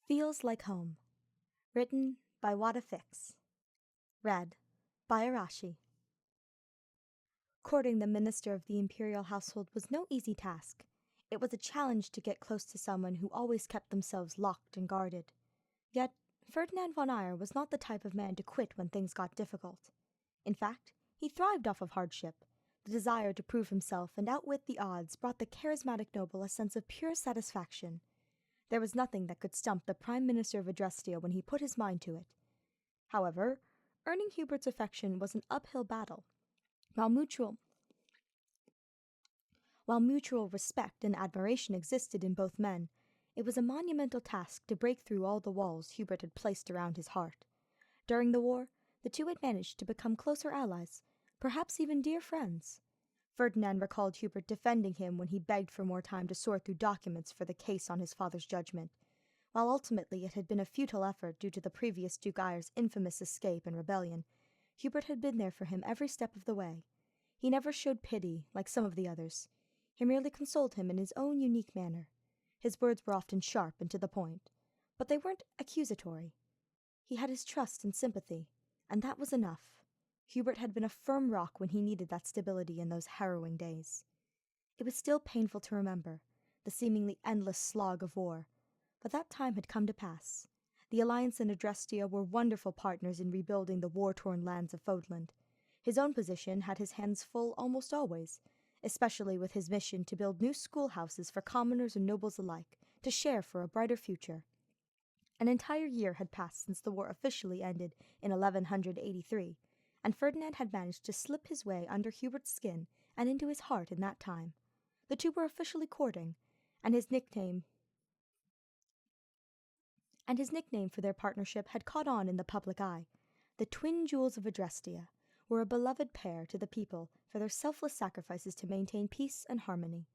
Feels Like Home. Written by Podfic. Read by Arashi. Courting the minister of the imperial household was no easy task. It was a challenge to get close to someone who always kept themselves locked and guarded. Yet, Ferdinand von Eyre was not the type of man to quit when things got difficult. In fact, he thrived off of hardship. The desire to prove himself and outwit the odds brought the charismatic noble a sense of pure satisfaction. There was nothing that could stump the Prime Minister of Adrestia when he put his mind to it. However, earning Hubert's affection was an uphill battle. While mutual respect and admiration existed in both men, it was a monumental task to break through all the walls Hubert had placed around his heart. During the war, the two had managed to become closer allies, perhaps even dear friends. Ferdinand recalled Hubert defending him when he begged for more time to sort through documents for the case on his father's judgment. While ultimately it had been a futile effort due to the previous Duke Eyre's infamous escape and rebellion, Hubert had been there for him every step of the way. He never showed pity, like some of the others. He merely consoled him in his own unique manner. His words were often sharp and to the point, but they weren't accusatory. He had his trust and sympathy, and that was enough. Hubert had been a firm rock when he needed that stability in those harrowing days. It was still painful to remember, the seemingly endless slog of war, but that time had come to pass. The Alliance and Adrestia were wonderful partners in rebuilding the war-torn lands of Fodland. His own position had his hands full almost always, especially with his mission to build new schoolhouses for commoners and nobles alike, to share for a brighter future. An entire year had passed since the war officially ended in 1183, and Ferdinand had managed to slip his way under Hubert's skin and into his heart in that time. The two were officially courting, and his nickname for their partnership had caught on in the public eye. The twin jewels of Adrestia were a beloved pair to the people for their selfless sacrifices to maintain peace and harmony.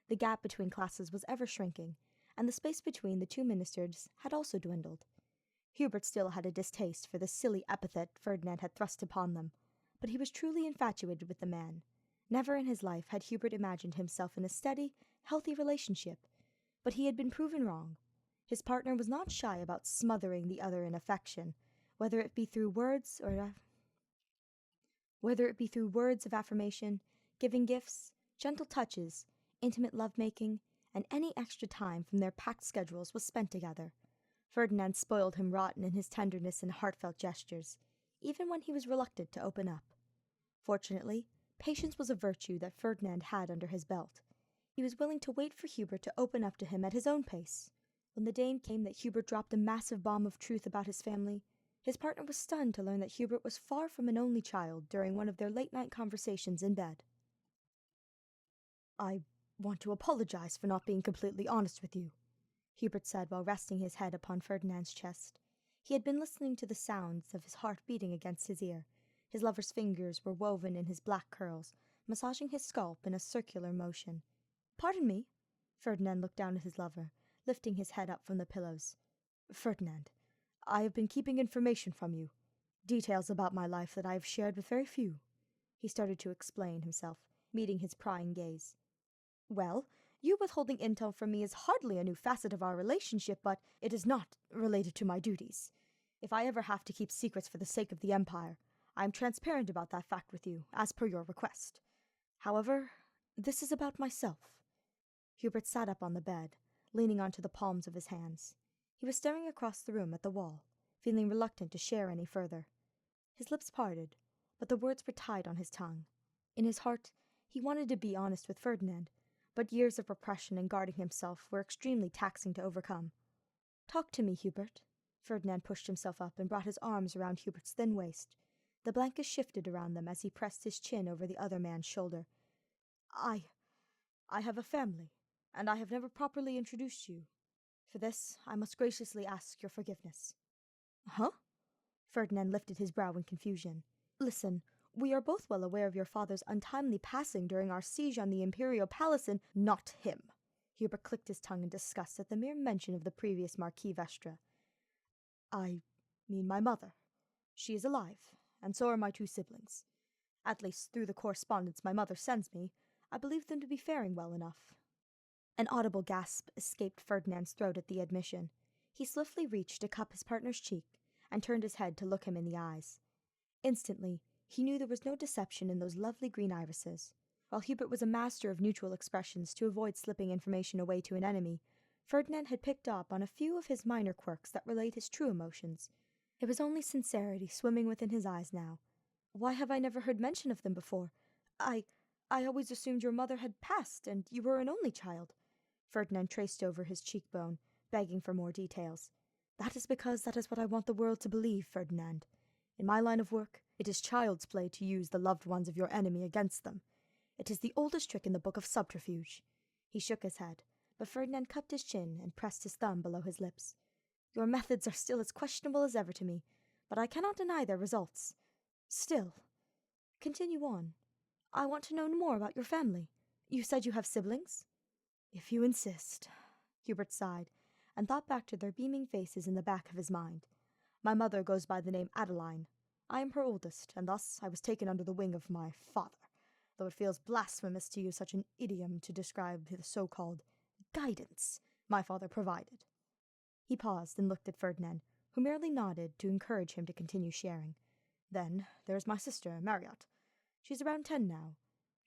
The gap between classes was ever shrinking, and the space between the two ministers had also dwindled. Hubert still had a distaste for the silly epithet Ferdinand had thrust upon them, but he was truly infatuated with the man. Never in his life had Hubert imagined himself in a steady, healthy relationship, but he had been proven wrong. His partner was not shy about smothering the other in affection, whether it be through words of affirmation, giving gifts, gentle touches, intimate lovemaking, and any extra time from their packed schedules was spent together. Ferdinand spoiled him rotten in his tenderness and heartfelt gestures, even when he was reluctant to open up. Fortunately, patience was a virtue that Ferdinand had under his belt. He was willing to wait for Hubert to open up to him at his own pace. When the day came that Hubert dropped a massive bomb of truth about his family, his partner was stunned to learn that Hubert was far from an only child during one of their late-night conversations in bed. "I want to apologize for not being completely honest with you," Hubert said while resting his head upon Ferdinand's chest. He had been listening to the sounds of his heart beating against his ear. His lover's fingers were woven in his black curls, massaging his scalp in a circular motion. "Pardon me." Ferdinand looked down at his lover, lifting his head up from the pillows. "Ferdinand, I have been keeping information from you, details about my life that I have shared with very few." He started to explain himself, meeting his prying gaze. "Well, you withholding intel from me is hardly a new facet of our relationship, but it is not related to my duties. If I ever have to keep secrets for the sake of the Empire, I am transparent about that fact with you, as per your request. However, this is about myself." Hubert sat up on the bed, leaning onto the palms of his hands. He was staring across the room at the wall, feeling reluctant to share any further. His lips parted, but the words were tied on his tongue. In his heart, he wanted to be honest with Ferdinand, but years of repression and guarding himself were extremely taxing to overcome. "Talk to me, Hubert." Ferdinand pushed himself up and brought his arms around Hubert's thin waist. The blankets shifted around them as he pressed his chin over the other man's shoulder. I have a family, and I have never properly introduced you. For this, I must graciously ask your forgiveness." "Huh?" Ferdinand lifted his brow in confusion. "Listen, we are both well aware of your father's untimely passing during our siege on the Imperial Palace and—" "Not him." Hubert clicked his tongue in disgust at the mere mention of the previous Marquis Vestra. "I mean my mother. She is alive, and so are my two siblings. At least through the correspondence my mother sends me, I believe them to be faring well enough." An audible gasp escaped Ferdinand's throat at the admission. He swiftly reached to cup his partner's cheek and turned his head to look him in the eyes. Instantly, he knew there was no deception in those lovely green irises. While Hubert was a master of neutral expressions to avoid slipping information away to an enemy, Ferdinand had picked up on a few of his minor quirks that relate his true emotions. It was only sincerity swimming within his eyes now. Why have I never heard mention of them before? I always assumed your mother had passed, and you were an only child. Ferdinand traced over his cheekbone, begging for more details. That is because that is what I want the world to believe, Ferdinand. In my line of work, it is child's play to use the loved ones of your enemy against them. It is the oldest trick in the book of subterfuge. He shook his head, but Ferdinand cupped his chin and pressed his thumb below his lips. Your methods are still as questionable as ever to me, but I cannot deny their results. Still, continue on. I want to know more about your family. You said you have siblings? If you insist. Hubert sighed, and thought back to their beaming faces in the back of his mind. My mother goes by the name Adeline. I am her oldest, and thus I was taken under the wing of my father, though it feels blasphemous to use such an idiom to describe the so-called guidance my father provided. He paused and looked at Ferdinand, who merely nodded to encourage him to continue sharing. Then there's my sister, Marriott. She's around 10 now.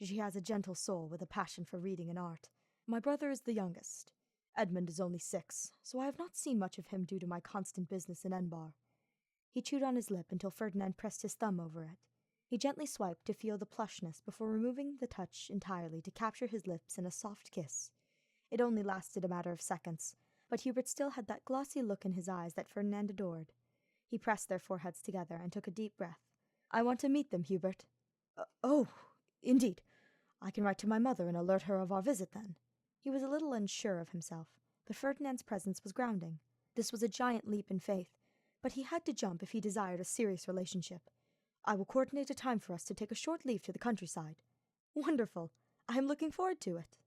She has a gentle soul with a passion for reading and art. My brother is the youngest. Edmund is only 6, so I have not seen much of him due to my constant business in Enbar. He chewed on his lip until Ferdinand pressed his thumb over it. He gently swiped to feel the plushness before removing the touch entirely to capture his lips in a soft kiss. It only lasted a matter of seconds, but Hubert still had that glossy look in his eyes that Ferdinand adored. He pressed their foreheads together and took a deep breath. I want to meet them, Hubert. Oh, indeed. I can write to my mother and alert her of our visit then. He was a little unsure of himself, but Ferdinand's presence was grounding. This was a giant leap in faith, but he had to jump if he desired a serious relationship. I will coordinate a time for us to take a short leave to the countryside. Wonderful. I am looking forward to it.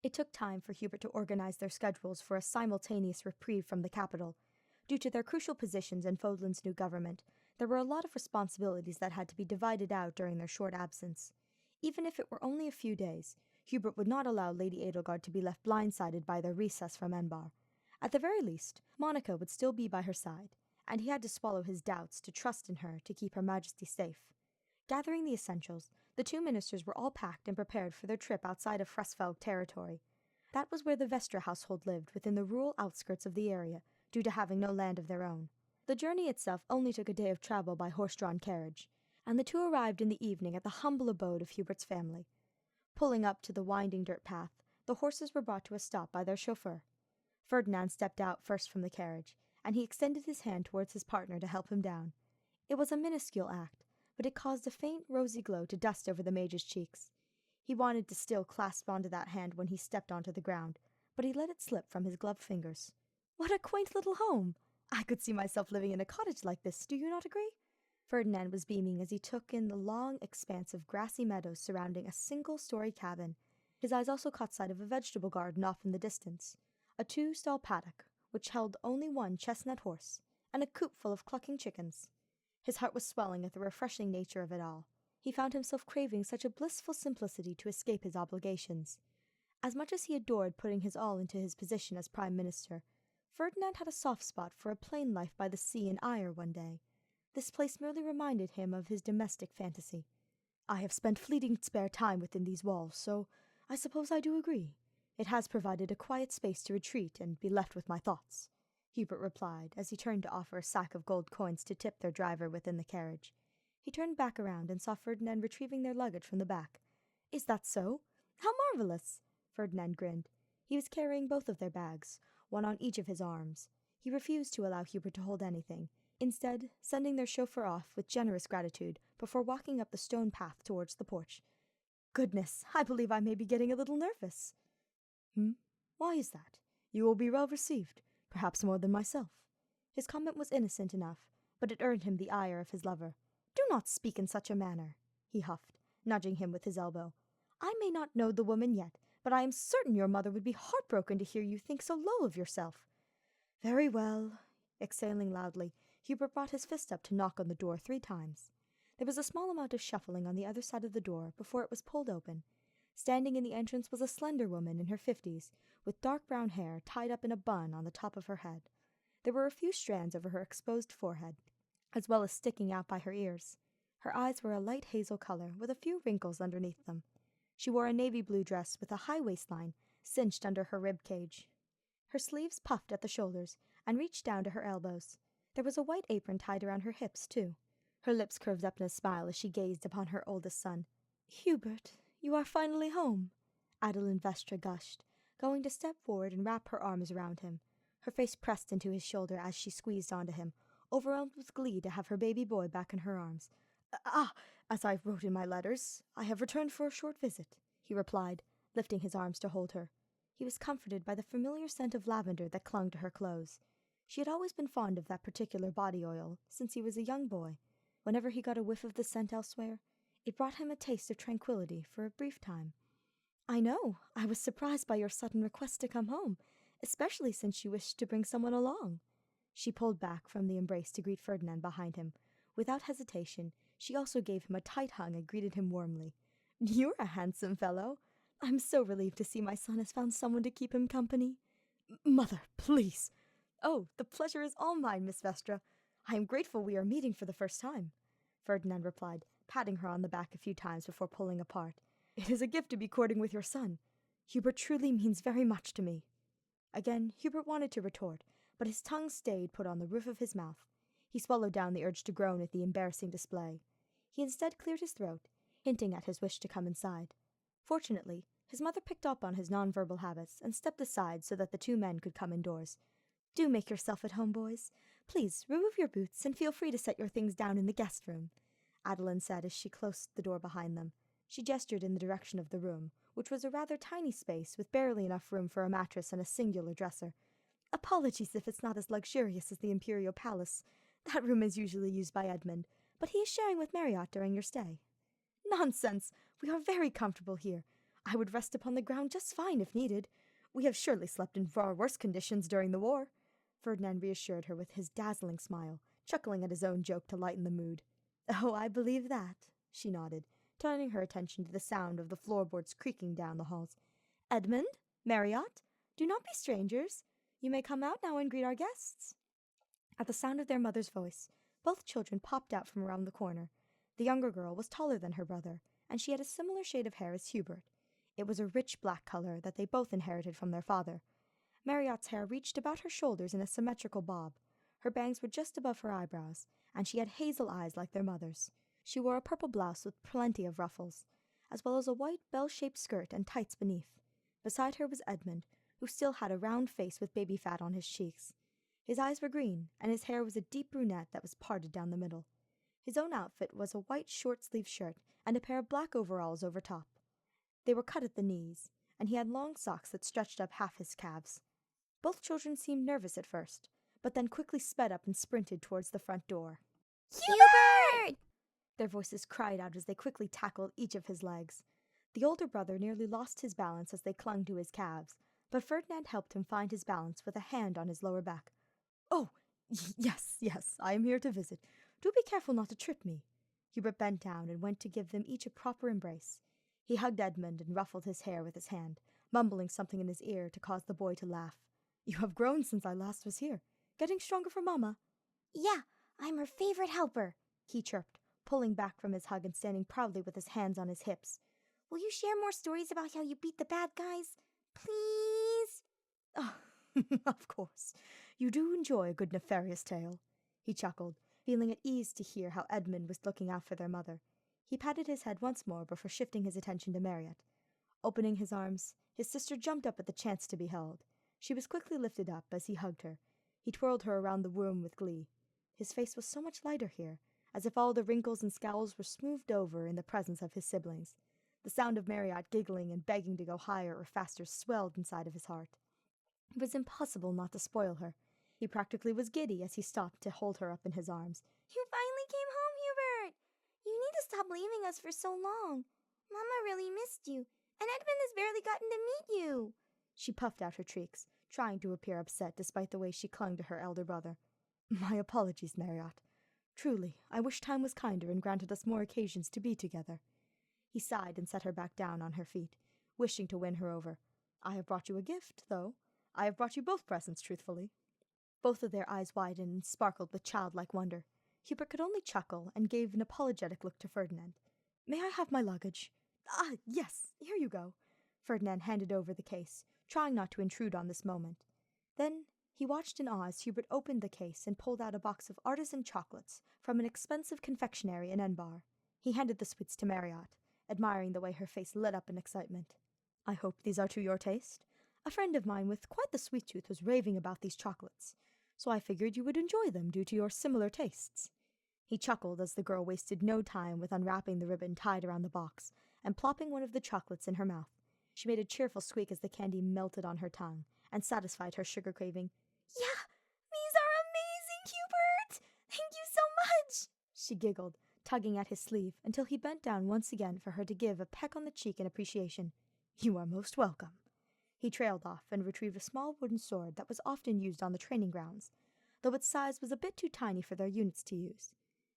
It took time for Hubert to organize their schedules for a simultaneous reprieve from the capital. Due to their crucial positions in Fodlan's new government, there were a lot of responsibilities that had to be divided out during their short absence. Even if it were only a few days, Hubert would not allow Lady Edelgard to be left blindsided by their recess from Enbar. At the very least, Monica would still be by her side, and he had to swallow his doubts to trust in her to keep Her Majesty safe. Gathering the essentials, the two ministers were all packed and prepared for their trip outside of Fresfeld territory. That was where the Vestra household lived, within the rural outskirts of the area, due to having no land of their own. The journey itself only took a day of travel by horse-drawn carriage, and the two arrived in the evening at the humble abode of Hubert's family. Pulling up to the winding dirt path, the horses were brought to a stop by their chauffeur. Ferdinand stepped out first from the carriage, and he extended his hand towards his partner to help him down. It was a minuscule act, but it caused a faint rosy glow to dust over the mage's cheeks. He wanted to still clasp onto that hand when he stepped onto the ground, but he let it slip from his gloved fingers. What a quaint little home! I could see myself living in a cottage like this, do you not agree? Ferdinand was beaming as he took in the long expanse of grassy meadows surrounding a single-story cabin. His eyes also caught sight of a vegetable garden off in the distance, a 2-stall paddock, which held only one chestnut horse, and a coop full of clucking chickens. His heart was swelling at the refreshing nature of it all. He found himself craving such a blissful simplicity to escape his obligations. As much as he adored putting his all into his position as Prime Minister, Ferdinand had a soft spot for a plain life by the sea in Ayr one day. This place merely reminded him of his domestic fantasy. I have spent fleeting spare time within these walls, so I suppose I do agree. It has provided a quiet space to retreat and be left with my thoughts, Hubert replied as he turned to offer a sack of gold coins to tip their driver within the carriage. He turned back around and saw Ferdinand retrieving their luggage from the back. Is that so? How marvelous! Ferdinand grinned. He was carrying both of their bags, one on each of his arms. He refused to allow Hubert to hold anything, instead sending their chauffeur off with generous gratitude before walking up the stone path towards the porch. Goodness, I believe I may be getting a little nervous. Why is that? You will be well received, perhaps more than myself. His comment was innocent enough, but it earned him the ire of his lover. Do not speak in such a manner, he huffed, nudging him with his elbow. I may not know the woman yet, but I am certain your mother would be heartbroken to hear you think so low of yourself. Very well. Exhaling loudly, Hubert brought his fist up to knock on the door 3 times. There was a small amount of shuffling on the other side of the door before it was pulled open. Standing in the entrance was a slender woman in her 50s, with dark brown hair tied up in a bun on the top of her head. There were a few strands over her exposed forehead, as well as sticking out by her ears. Her eyes were a light hazel color, with a few wrinkles underneath them. She wore a navy blue dress with a high waistline, cinched under her rib cage. Her sleeves puffed at the shoulders and reached down to her elbows. There was a white apron tied around her hips, too. Her lips curved up in a smile as she gazed upon her oldest son. "Hubert, you are finally home," Adeline Vestra gushed, going to step forward and wrap her arms around him. Her face pressed into his shoulder as she squeezed onto him, overwhelmed with glee to have her baby boy back in her arms. As I wrote in my letters, I have returned for a short visit," he replied, lifting his arms to hold her. He was comforted by the familiar scent of lavender that clung to her clothes. She had always been fond of that particular body oil since he was a young boy. Whenever he got a whiff of the scent elsewhere, it brought him a taste of tranquility for a brief time. "I know. I was surprised by your sudden request to come home, especially since you wished to bring someone along." She pulled back from the embrace to greet Ferdinand behind him. Without hesitation, she also gave him a tight hug and greeted him warmly. "You're a handsome fellow. I'm so relieved to see my son has found someone to keep him company." "Mother, please." "Oh, the pleasure is all mine, Miss Vestra. I am grateful we are meeting for the first time," Ferdinand replied, patting her on the back a few times before pulling apart. "It is a gift to be courting with your son. Hubert truly means very much to me." Again, Hubert wanted to retort, but his tongue stayed put on the roof of his mouth. He swallowed down the urge to groan at the embarrassing display. He instead cleared his throat, hinting at his wish to come inside. Fortunately, his mother picked up on his nonverbal habits and stepped aside so that the two men could come indoors. "Do make yourself at home, boys. Please, remove your boots and feel free to set your things down in the guest room," Adeline said as she closed the door behind them. She gestured in the direction of the room, which was a rather tiny space with barely enough room for a mattress and a singular dresser. "Apologies if it's not as luxurious as the Imperial Palace. That room is usually used by Edmund, but he is sharing with Marriott during your stay." "Nonsense! We are very comfortable here. I would rest upon the ground just fine if needed. We have surely slept in far worse conditions during the war," Ferdinand reassured her with his dazzling smile, chuckling at his own joke to lighten the mood. "Oh, I believe that," she nodded, turning her attention to the sound of the floorboards creaking down the halls. "Edmund, Marriott, do not be strangers. You may come out now and greet our guests." At the sound of their mother's voice, both children popped out from around the corner. The younger girl was taller than her brother, and she had a similar shade of hair as Hubert. It was a rich black color that they both inherited from their father. Marriott's hair reached about her shoulders in a symmetrical bob. Her bangs were just above her eyebrows, and she had hazel eyes like their mother's. She wore a purple blouse with plenty of ruffles, as well as a white bell-shaped skirt and tights beneath. Beside her was Edmund, who still had a round face with baby fat on his cheeks. His eyes were green, and his hair was a deep brunette that was parted down the middle. His own outfit was a white short-sleeved shirt and a pair of black overalls over top. They were cut at the knees, and he had long socks that stretched up half his calves. Both children seemed nervous at first, but then quickly sped up and sprinted towards the front door. "Hubert!" Their voices cried out as they quickly tackled each of his legs. The older brother nearly lost his balance as they clung to his calves, but Ferdinand helped him find his balance with a hand on his lower back. "Oh, yes, I am here to visit. Do be careful not to trip me." Hubert bent down and went to give them each a proper embrace. He hugged Edmund and ruffled his hair with his hand, mumbling something in his ear to cause the boy to laugh. "You have grown since I last was here. Getting stronger for Mama?" "Yeah, I'm her favorite helper," he chirped, pulling back from his hug and standing proudly with his hands on his hips. "Will you share more stories about how you beat the bad guys? Please?" "Oh, of course. You do enjoy a good nefarious tale," he chuckled, feeling at ease to hear how Edmund was looking out for their mother. He patted his head once more before shifting his attention to Marriott. Opening his arms, his sister jumped up at the chance to be held. She was quickly lifted up as he hugged her. He twirled her around the room with glee. His face was so much lighter here, as if all the wrinkles and scowls were smoothed over in the presence of his siblings. The sound of Marriott giggling and begging to go higher or faster swelled inside of his heart. It was impossible not to spoil her. He practically was giddy as he stopped to hold her up in his arms. "You finally came home, Hubert! You need to stop leaving us for so long. Mama really missed you, and Edmund has barely gotten to meet you." She puffed out her cheeks, trying to appear upset despite the way she clung to her elder brother. "My apologies, Marriott. Truly, I wish time was kinder and granted us more occasions to be together." He sighed and set her back down on her feet, wishing to win her over. I have brought you a gift, though. I have brought you both presents, truthfully. Both of their eyes widened and sparkled with childlike wonder. Hubert could only chuckle and gave an apologetic look to Ferdinand. May I have my luggage? Ah, yes, here you go. Ferdinand handed over the case, trying not to intrude on this moment. Then he watched in awe as Hubert opened the case and pulled out a box of artisan chocolates from an expensive confectionery in Enbar. He handed the sweets to Marriott, admiring the way her face lit up in excitement. I hope these are to your taste. A friend of mine with quite the sweet tooth was raving about these chocolates, so I figured you would enjoy them due to your similar tastes. He chuckled as the girl wasted no time with unwrapping the ribbon tied around the box and plopping one of the chocolates in her mouth. She made a cheerful squeak as the candy melted on her tongue and satisfied her sugar craving. Yeah, these are amazing, Hubert! Thank you so much! She giggled, tugging at his sleeve until he bent down once again for her to give a peck on the cheek in appreciation. You are most welcome. He trailed off and retrieved a small wooden sword that was often used on the training grounds, though its size was a bit too tiny for their units to use.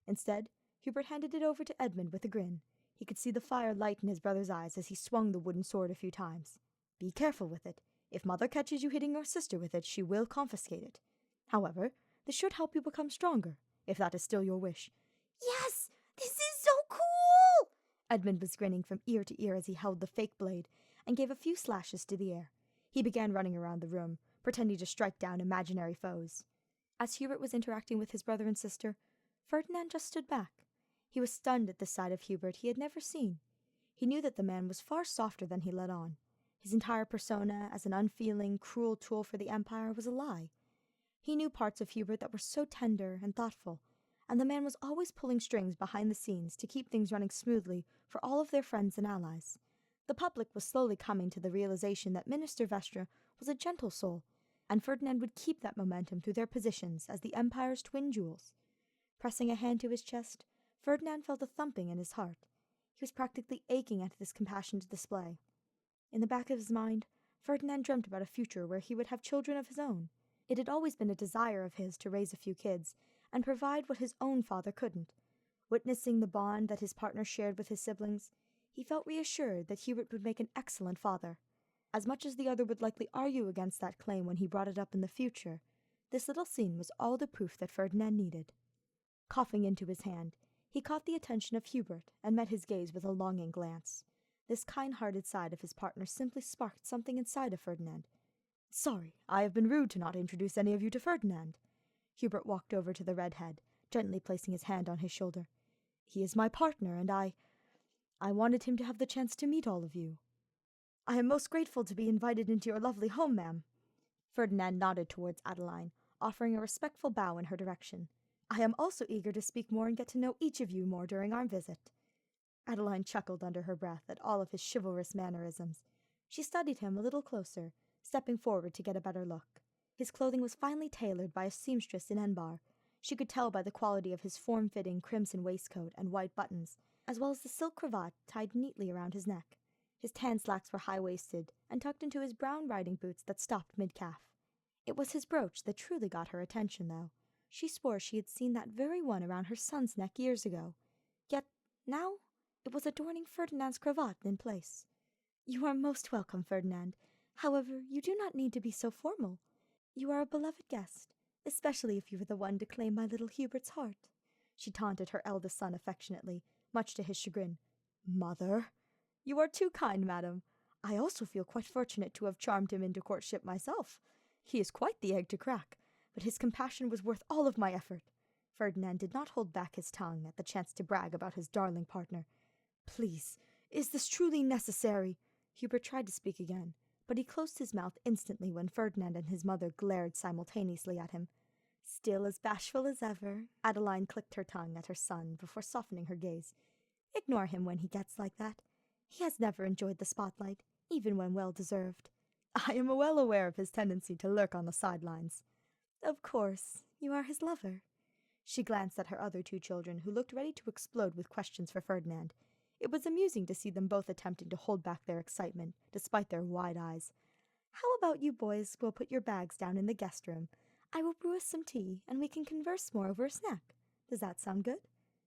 Instead, Hubert handed it over to Edmund with a grin. He could see the fire light in his brother's eyes as he swung the wooden sword a few times. Be careful with it. If Mother catches you hitting your sister with it, she will confiscate it. However, this should help you become stronger, if that is still your wish. Yes! This is so cool! Edmund was grinning from ear to ear as he held the fake blade and gave a few slashes to the air. He began running around the room, pretending to strike down imaginary foes. As Hubert was interacting with his brother and sister, Ferdinand just stood back. He was stunned at the side of Hubert he had never seen. He knew that the man was far softer than he let on. His entire persona as an unfeeling, cruel tool for the Empire was a lie. He knew parts of Hubert that were so tender and thoughtful, and the man was always pulling strings behind the scenes to keep things running smoothly for all of their friends and allies. The public was slowly coming to the realization that Minister Vestra was a gentle soul, and Ferdinand would keep that momentum through their positions as the Empire's twin jewels. Pressing a hand to his chest, Ferdinand felt a thumping in his heart. He was practically aching at this compassionate display. In the back of his mind, Ferdinand dreamt about a future where he would have children of his own. It had always been a desire of his to raise a few kids and provide what his own father couldn't. Witnessing the bond that his partner shared with his siblings, he felt reassured that Hubert would make an excellent father. As much as the other would likely argue against that claim when he brought it up in the future, this little scene was all the proof that Ferdinand needed. Coughing into his hand, he caught the attention of Hubert and met his gaze with a longing glance. This kind-hearted side of his partner simply sparked something inside of Ferdinand. Sorry, I have been rude to not introduce any of you to Ferdinand. Hubert walked over to the redhead, gently placing his hand on his shoulder. He is my partner, and I wanted him to have the chance to meet all of you. I am most grateful to be invited into your lovely home, ma'am. Ferdinand nodded towards Adeline, offering a respectful bow in her direction. I am also eager to speak more and get to know each of you more during our visit. Adeline chuckled under her breath at all of his chivalrous mannerisms. She studied him a little closer, stepping forward to get a better look. His clothing was finely tailored by a seamstress in Enbar. She could tell by the quality of his form-fitting crimson waistcoat and white buttons, as well as the silk cravat tied neatly around his neck. His tan slacks were high-waisted and tucked into his brown riding boots that stopped mid-calf. It was his brooch that truly got her attention, though. She swore she had seen that very one around her son's neck years ago. Yet now it was adorning Ferdinand's cravat in place. You are most welcome, Ferdinand. However, you do not need to be so formal. You are a beloved guest, especially if you were the one to claim my little Hubert's heart. She taunted her eldest son affectionately, much to his chagrin. Mother, you are too kind, madam. I also feel quite fortunate to have charmed him into courtship myself. He is quite the egg to crack, but his compassion was worth all of my effort. Ferdinand did not hold back his tongue at the chance to brag about his darling partner. Please, is this truly necessary? Hubert tried to speak again, but he closed his mouth instantly when Ferdinand and his mother glared simultaneously at him. Still as bashful as ever, Adeline clicked her tongue at her son before softening her gaze. Ignore him when he gets like that. He has never enjoyed the spotlight, even when well-deserved. I am well aware of his tendency to lurk on the sidelines. Of course, you are his lover. She glanced at her other two children, who looked ready to explode with questions for Ferdinand. It was amusing to see them both attempting to hold back their excitement, despite their wide eyes. How about you boys will put your bags down in the guest room? I will brew us some tea, and we can converse more over a snack. Does that sound good?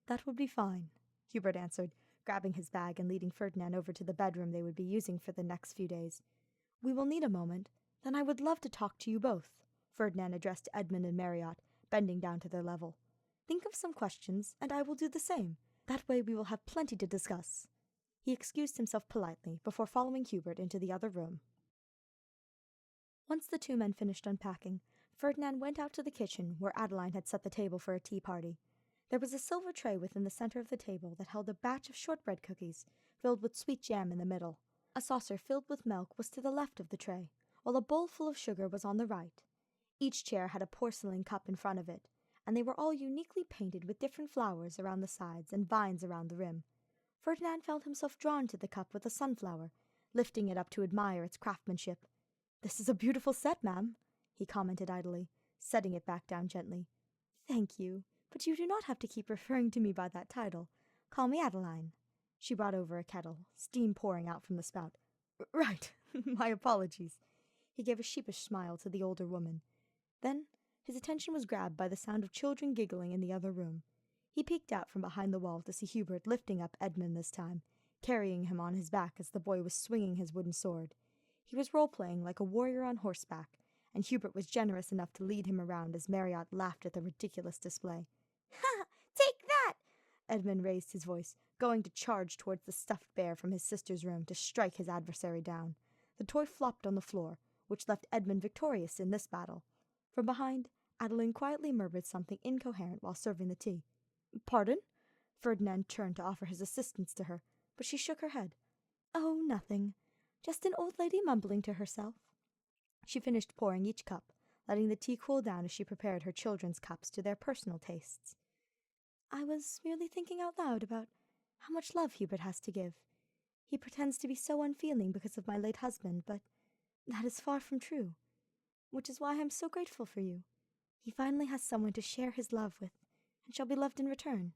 That would be fine, Hubert answered, grabbing his bag and leading Ferdinand over to the bedroom they would be using for the next few days. "We will need a moment. Then I would love to talk to you both," Ferdinand addressed Edmund and Marriott, bending down to their level. "Think of some questions, and I will do the same. That way we will have plenty to discuss." He excused himself politely before following Hubert into the other room. Once the two men finished unpacking, Ferdinand went out to the kitchen where Adeline had set the table for a tea party. There was a silver tray within the center of the table that held a batch of shortbread cookies, filled with sweet jam in the middle. A saucer filled with milk was to the left of the tray, while a bowl full of sugar was on the right. Each chair had a porcelain cup in front of it, and they were all uniquely painted with different flowers around the sides and vines around the rim. Ferdinand felt himself drawn to the cup with a sunflower, lifting it up to admire its craftsmanship. "This is a beautiful set, ma'am," he commented idly, setting it back down gently. "Thank you, but you do not have to keep referring to me by that title. Call me Adeline." She brought over a kettle, steam pouring out from the spout. "Right, my apologies." He gave a sheepish smile to the older woman. Then his attention was grabbed by the sound of children giggling in the other room. He peeked out from behind the wall to see Hubert lifting up Edmund this time, carrying him on his back as the boy was swinging his wooden sword. He was role-playing like a warrior on horseback, and Hubert was generous enough to lead him around as Marriott laughed at the ridiculous display. "Ha! Take that!" Edmund raised his voice, going to charge towards the stuffed bear from his sister's room to strike his adversary down. The toy flopped on the floor, which left Edmund victorious in this battle. From behind, Adeline quietly murmured something incoherent while serving the tea. "Pardon?" Ferdinand turned to offer his assistance to her, but she shook her head. "Oh, nothing. Just an old lady mumbling to herself." She finished pouring each cup, letting the tea cool down as she prepared her children's cups to their personal tastes. "I was merely thinking out loud about how much love Hubert has to give. He pretends to be so unfeeling because of my late husband, but that is far from true, which is why I am so grateful for you. He finally has someone to share his love with, and shall be loved in return."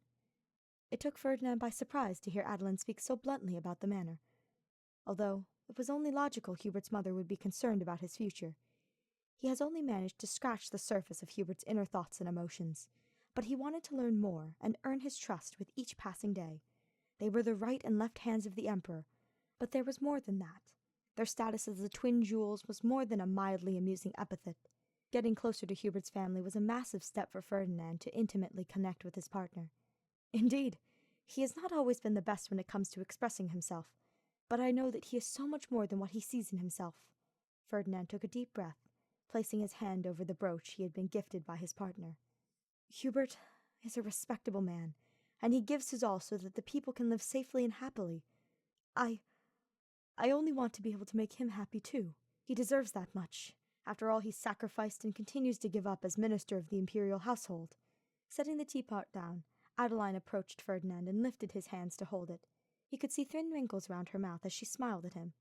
It took Ferdinand by surprise to hear Adeline speak so bluntly about the manor, although it was only logical Hubert's mother would be concerned about his future. He has only managed to scratch the surface of Hubert's inner thoughts and emotions, but he wanted to learn more and earn his trust with each passing day. They were the right and left hands of the Emperor, but there was more than that. Their status as the twin jewels was more than a mildly amusing epithet. Getting closer to Hubert's family was a massive step for Ferdinand to intimately connect with his partner. Indeed, he has not always been the best when it comes to expressing himself, but I know that he is so much more than what he sees in himself. Ferdinand took a deep breath, placing his hand over the brooch he had been gifted by his partner. "Hubert is a respectable man, and he gives his all so that the people can live safely and happily. I only want to be able to make him happy too. He deserves that much, after all he sacrificed and continues to give up as minister of the imperial household." Setting the teapot down, Adeline approached Ferdinand and lifted his hands to hold it. He could see thin wrinkles round her mouth as she smiled at him.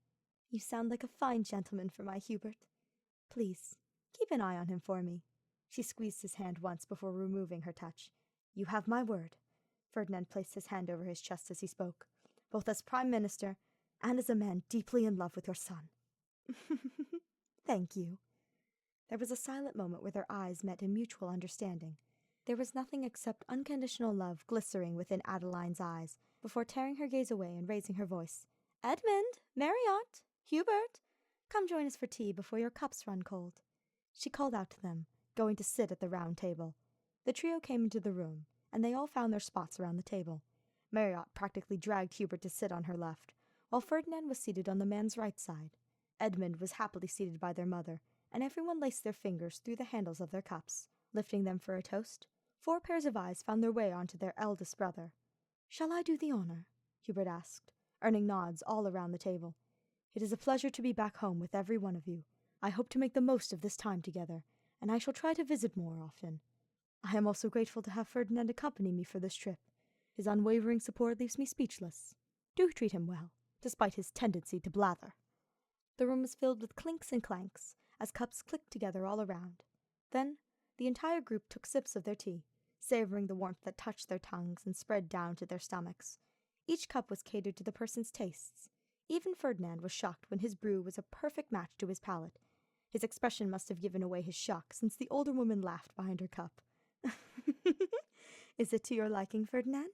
"You sound like a fine gentleman for my Hubert. Please, keep an eye on him for me." She squeezed his hand once before removing her touch. "You have my word." Ferdinand placed his hand over his chest as he spoke, "both as Prime Minister and as a man deeply in love with your son." "Thank you." There was a silent moment where their eyes met in mutual understanding. There was nothing except unconditional love glistering within Adeline's eyes before tearing her gaze away and raising her voice. "Edmund, Marriott, Hubert, come join us for tea before your cups run cold." She called out to them, going to sit at the round table. The trio came into the room, and they all found their spots around the table. Marriott practically dragged Hubert to sit on her left, while Ferdinand was seated on the man's right side. Edmund was happily seated by their mother, and everyone laced their fingers through the handles of their cups. Lifting them for a toast, 4 pairs of eyes found their way onto their eldest brother. "Shall I do the honor?" Hubert asked, earning nods all around the table. "It is a pleasure to be back home with every one of you. I hope to make the most of this time together, and I shall try to visit more often. I am also grateful to have Ferdinand accompany me for this trip. His unwavering support leaves me speechless. Do treat him well, despite his tendency to blather." The room was filled with clinks and clanks, as cups clicked together all around. Then the entire group took sips of their tea, savoring the warmth that touched their tongues and spread down to their stomachs. Each cup was catered to the person's tastes. Even Ferdinand was shocked when his brew was a perfect match to his palate. His expression must have given away his shock, since the older woman laughed behind her cup. "Is it to your liking, Ferdinand?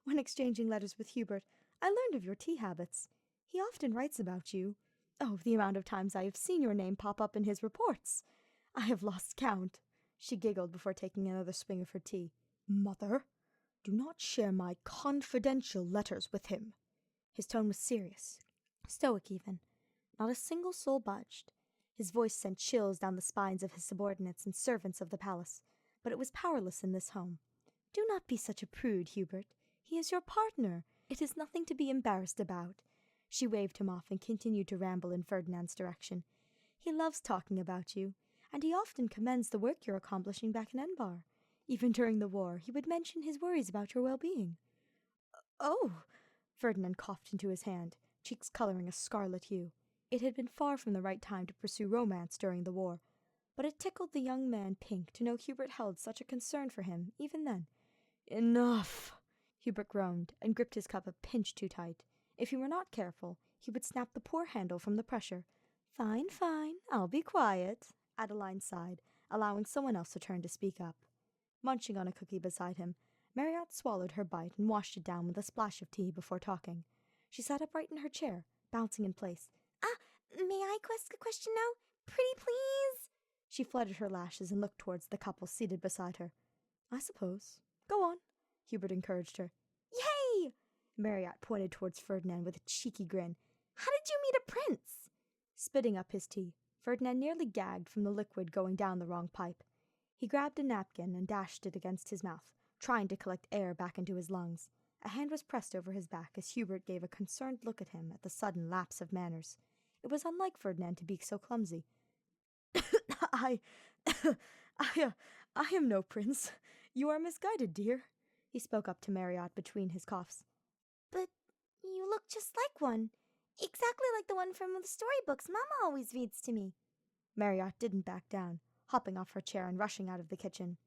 When exchanging letters with Hubert, I learned of your tea habits. He often writes about you. Oh, the amount of times I have seen your name pop up in his reports. I have lost count. She giggled before taking another swing of her tea. Mother, do not share my confidential letters with him. His tone was serious, stoic even. Not a single soul budged. His voice sent chills down the spines of his subordinates and servants of the palace, but it was powerless in this home. Do not be such a prude, Hubert. He is your partner. It is nothing to be embarrassed about. She waved him off and continued to ramble in Ferdinand's direction. He loves talking about you, and he often commends the work you're accomplishing back in Enbar. Even during the war, he would mention his worries about your well-being. Oh! Ferdinand coughed into his hand, cheeks coloring a scarlet hue. It had been far from the right time to pursue romance during the war, but it tickled the young man pink to know Hubert held such a concern for him, even then. Enough! Hubert groaned and gripped his cup a pinch too tight. If he were not careful, he would snap the poor handle from the pressure. Fine, fine, I'll be quiet, Adeline sighed, allowing someone else to turn to speak up. Munching on a cookie beside him, Marriott swallowed her bite and washed it down with a splash of tea before talking. She sat upright in her chair, bouncing in place. May I ask a question now? Pretty please? She fluttered her lashes and looked towards the couple seated beside her. I suppose. Go on, Hubert encouraged her. Yay! Marriott pointed towards Ferdinand with a cheeky grin. How did you meet a prince? Spitting up his tea, Ferdinand nearly gagged from the liquid going down the wrong pipe. He grabbed a napkin and dashed it against his mouth, trying to collect air back into his lungs. A hand was pressed over his back as Hubert gave a concerned look at him at the sudden lapse of manners. It was unlike Ferdinand to be so clumsy. I am no prince. You are misguided, dear. He spoke up to Marriott between his coughs. But you look just like one. Exactly like the one from the storybooks Mama always reads to me. Marriott didn't back down, hopping off her chair and rushing out of the kitchen.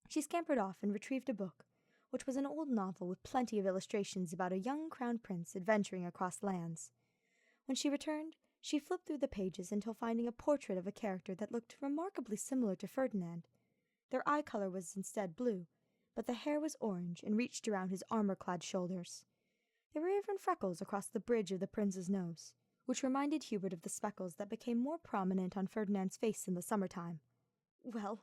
She scampered off and retrieved a book, which was an old novel with plenty of illustrations about a young crown prince adventuring across lands. When she returned, she flipped through the pages until finding a portrait of a character that looked remarkably similar to Ferdinand. Their eye color was instead blue, but the hair was orange and reached around his armor-clad shoulders. There were even freckles across the bridge of the prince's nose, which reminded Hubert of the speckles that became more prominent on Ferdinand's face in the summertime. Well,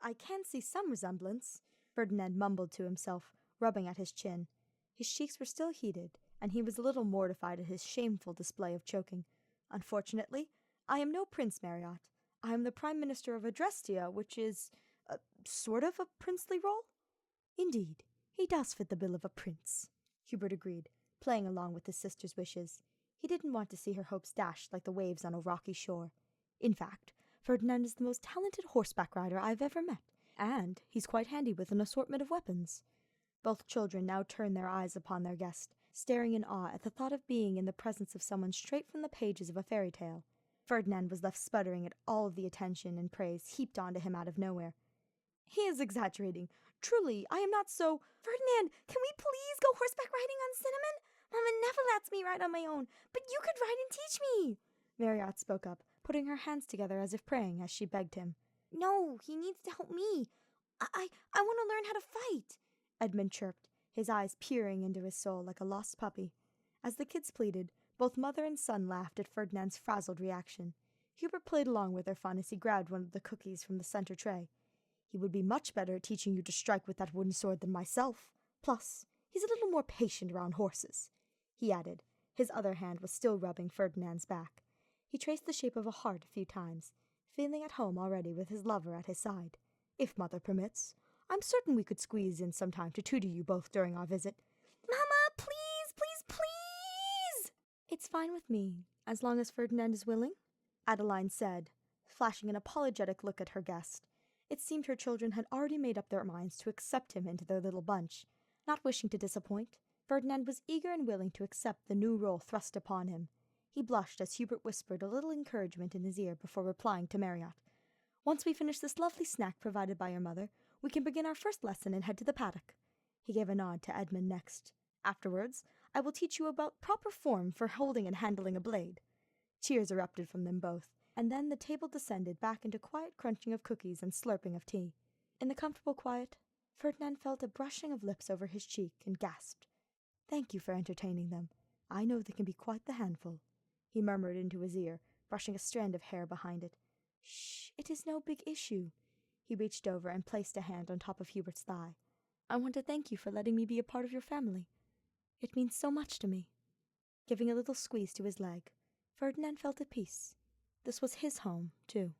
I can see some resemblance, Ferdinand mumbled to himself, rubbing at his chin. His cheeks were still heated, and he was a little mortified at his shameful display of choking. Unfortunately, I am no Prince Marriott. I am the Prime Minister of Adrestia, which is sort of a princely role. Indeed, he does fit the bill of a prince, Hubert agreed, playing along with his sister's wishes. He didn't want to see her hopes dashed like the waves on a rocky shore. In fact, Ferdinand is the most talented horseback rider I've ever met, and he's quite handy with an assortment of weapons. Both children now turned their eyes upon their guest, staring in awe at the thought of being in the presence of someone straight from the pages of a fairy tale. Ferdinand was left sputtering at all of the attention and praise heaped onto him out of nowhere. He is exaggerating. Truly, I am not so— Ferdinand, can we please go horseback riding on Cinnamon? Mama never lets me ride on my own, but you could ride and teach me. Marriott spoke up, putting her hands together as if praying as she begged him. No, he needs to help me. I want to learn how to fight, Edmund chirped, his eyes peering into his soul like a lost puppy. As the kids pleaded, both mother and son laughed at Ferdinand's frazzled reaction. Hubert played along with their fun as he grabbed one of the cookies from the center tray. He would be much better at teaching you to strike with that wooden sword than myself. Plus, he's a little more patient around horses, he added. His other hand was still rubbing Ferdinand's back. He traced the shape of a heart a few times, feeling at home already with his lover at his side. If mother permits, I'm certain we could squeeze in some time to tutor you both during our visit. Mama, please, please, please! It's fine with me, as long as Ferdinand is willing, Adeline said, flashing an apologetic look at her guest. It seemed her children had already made up their minds to accept him into their little bunch. Not wishing to disappoint, Ferdinand was eager and willing to accept the new role thrust upon him. He blushed as Hubert whispered a little encouragement in his ear before replying to Marriott. Once we finish this lovely snack provided by your mother, we can begin our first lesson and head to the paddock. He gave a nod to Edmund next. Afterwards, I will teach you about proper form for holding and handling a blade. Cheers erupted from them both, and then the table descended back into quiet crunching of cookies and slurping of tea. In the comfortable quiet, Ferdinand felt a brushing of lips over his cheek and gasped. Thank you for entertaining them. I know they can be quite the handful," he murmured into his ear, brushing a strand of hair behind it. "Shh, it is no big issue." He reached over and placed a hand on top of Hubert's thigh. "I want to thank you for letting me be a part of your family. It means so much to me." Giving a little squeeze to his leg, Ferdinand felt at peace. This was his home, too.